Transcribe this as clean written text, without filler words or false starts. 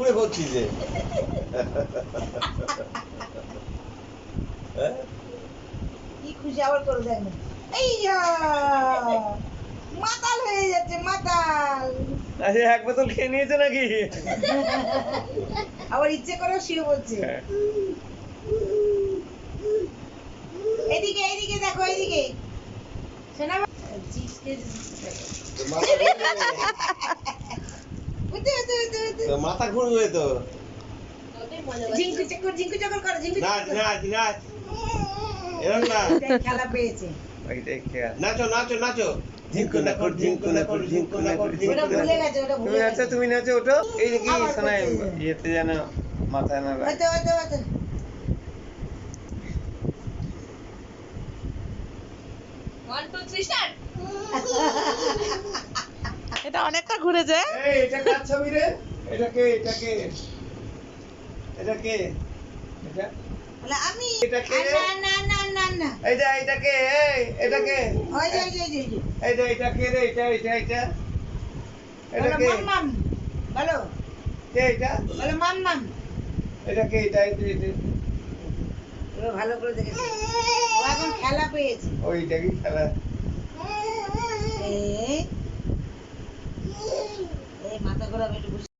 ঘুরে করছিস যে কি খুশি আবার করে দেয় না এই মাতাল হয়ে যাচ্ছে মাতাল। আচ্ছা এক বোতল খেয়ে নিয়েছে নাকি? আবার ইচ্ছে করে শুয়ে বলছে। এদিকে এদিকে দেখো এদিকে শোনা মাথা ঘুরবে তো। ঝিঙ্কু চক্কর ঝিঙ্কু চক্কর করো ঝিঙ্কু নাচ নাচ নাচ এরকম না খেলা পেয়েছে। নাচো নাচো নাচো ঝিঙ্কু না কর ঝিঙ্কু না কর ঝিঙ্কু না কর ওটা ভুলে গেছে ওটা তুমি ভুলে নাচো গেছে। তুমি নাচো ওঠো এই কি আবার শোনাই করছে। ইয়েতে যেন মাথায় না লাগে। হয়তো হয়তো হয়তো এটা অনেকটা ঘুরেছে। এই এটা কার ছবি রে? এটা কে এটা কে এটা কে এটা বলে আমি এটা কে? না না না না না এটা কে এই এটা কে ওই যে ওই যে ওই যে এটা কে রে এটা এটা এটা এটা বলো কে মাম্মাম বলো কে এটা বলো মাম্মাম এটা কে এটা এটা এটা এবার ভালো করে দেখেছি ও এখন খেলা পেয়েছে। ওইটা কি খেলা এই মাথা ঘোরাবে একটু